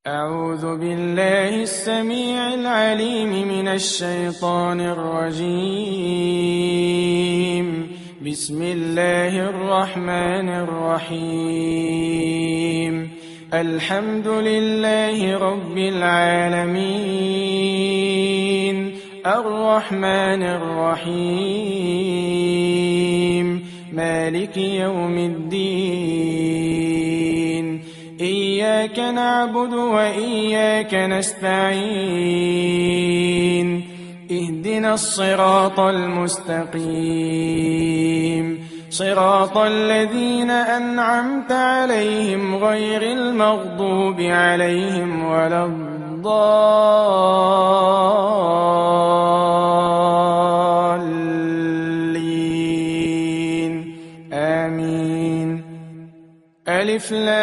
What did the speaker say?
أعوذ بالله السميع العليم من الشيطان الرجيم. بسم الله الرحمن الرحيم. الحمد لله رب العالمين، الرحمن الرحيم، مالك يوم الدين. إياك نعبد وإياك نستعين. اهدنا الصراط المستقيم، صراط الذين أنعمت عليهم غير المغضوب عليهم ولا الضالين. آمين. ألف لام